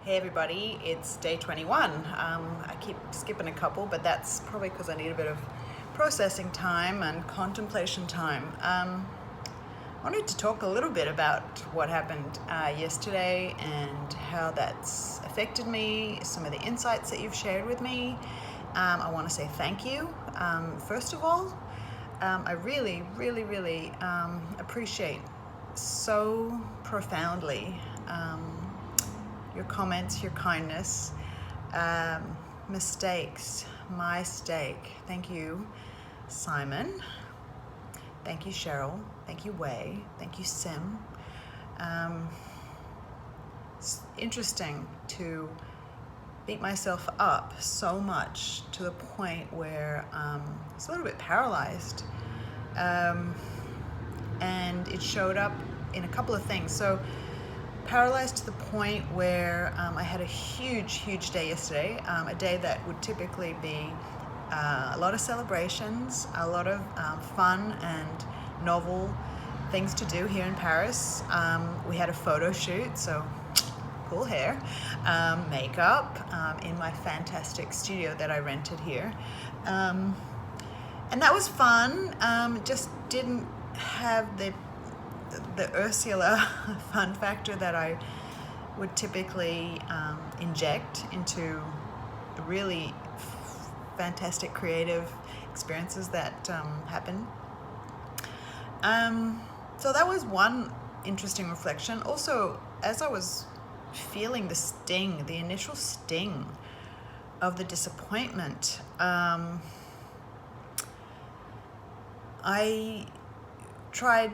Hey everybody, it's day 21. I keep skipping a couple, but that's probably because I need a bit of processing time and contemplation time. I wanted to talk a little bit about what happened yesterday and how that's affected me, some of the insights that you've shared with me. I want to say thank you. First of all, I really appreciate so profoundly your comments, your kindness, mistakes, my stake. Thank you, Simon. Thank you, Cheryl. Thank you, Wei. Thank you, Sim. It's interesting to beat myself up so much to the point where it's a little bit paralyzed. And it showed up in a couple of things. So paralyzed to the point where I had a huge day yesterday, a day that would typically be a lot of celebrations, a lot of fun and novel things to do here in Paris. We had a photo shoot, so cool hair, makeup in my fantastic studio that I rented here. And that was fun. Just didn't have the Ursula fun factor that I would typically inject into really fantastic creative experiences that happen. So that was one interesting reflection. Also, as I was feeling the initial sting of the disappointment, I tried,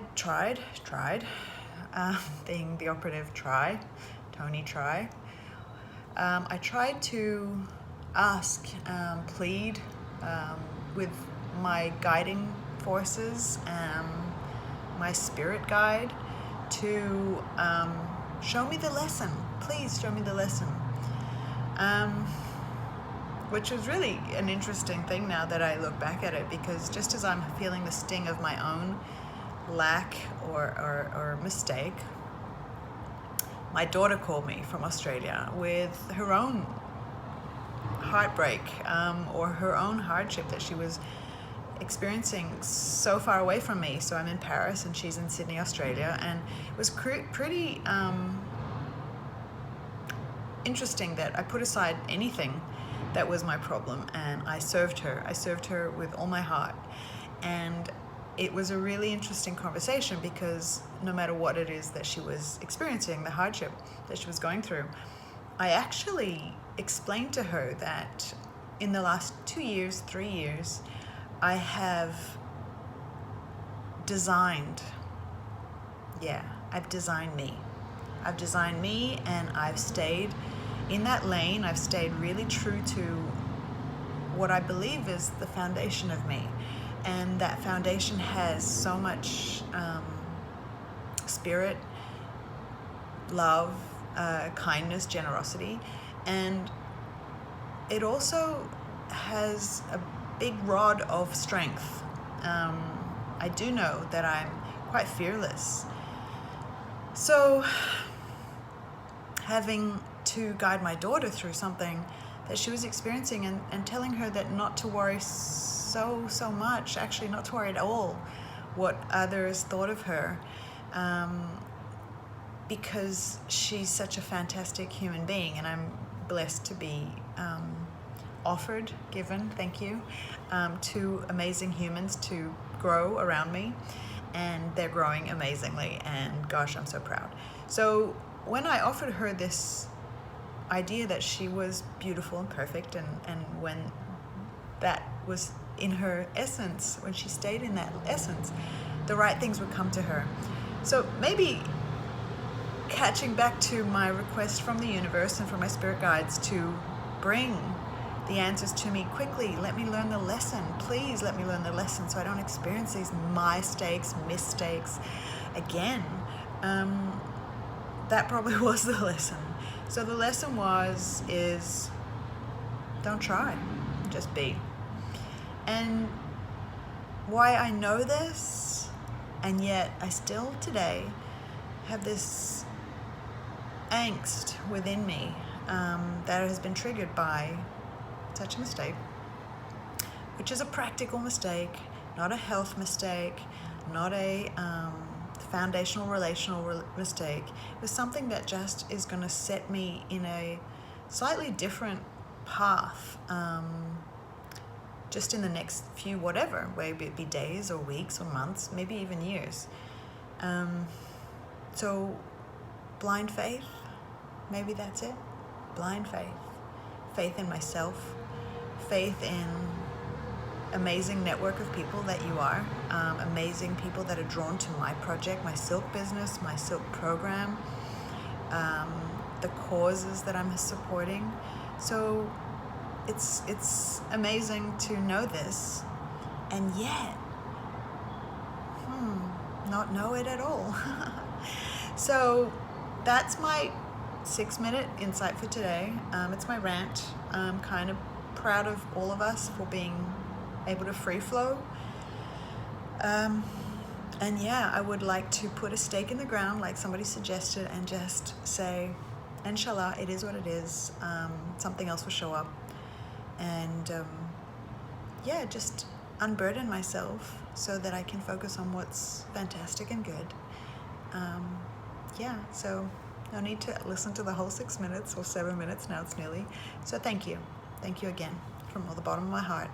being the operative try, Tony try. I tried to ask, plead with my guiding forces, my spirit guide, to show me the lesson. Please show me the lesson. Which was really an interesting thing now that I look back at it, because just as I'm feeling the sting of my own lack or mistake, my daughter called me from Australia with her own heartbreak or her own hardship that she was experiencing so far away from me. So I'm in Paris and she's in Sydney, Australia, and it was pretty interesting that I put aside anything that was my problem and I served her with all my heart. And it was a really interesting conversation, because no matter what it is that she was experiencing, the hardship that she was going through, I actually explained to her that in the last 2 years, 3 years, I have designed, I've designed me. I've designed me, and I've stayed in that lane. I've stayed really true to what I believe is the foundation of me. And that foundation has so much spirit, love, kindness, generosity, and it also has a big rod of strength. I do know that I'm quite fearless. So having to guide my daughter through something that she was experiencing, and telling her that not to worry so much, actually not to worry at all what others thought of her, because she's such a fantastic human being, and I'm blessed to be given, thank you, to amazing humans to grow around me, and they're growing amazingly, and gosh, I'm so proud. So when I offered her this idea that she was beautiful and perfect, and when that was in her essence, when she stayed in that essence, the right things would come to her. So maybe catching back to my request from the universe and from my spirit guides to bring the answers to me quickly. Let me learn the lesson. Please let me learn the lesson so I don't experience these mistakes again. That probably was the lesson. So the lesson is don't try, just be. And why I know this, and yet I still today have this angst within me that has been triggered by such a mistake, which is a practical mistake, not a health mistake, not a foundational relational mistake. It was something that just is going to set me in a slightly different path, just in the next few whatever, whether it be days or weeks or months, maybe even years. So blind faith, maybe that's it. Blind faith. Faith in myself, faith in amazing network of people that you are, amazing people that are drawn to my project, my silk business, my silk program, the causes that I'm supporting. So it's amazing to know this, and yet not know it at all. So that's my 6-minute insight for today. It's my rant. I'm kind of proud of all of us for being able to free flow. And yeah, I would like to put a stake in the ground like somebody suggested and just say, inshallah, it is what it is. Something else will show up. And yeah, just unburden myself so that I can focus on what's fantastic and good. Yeah, so no need to listen to the whole 6 minutes or 7 minutes. Now it's nearly. So thank you. Thank you again from all the bottom of my heart.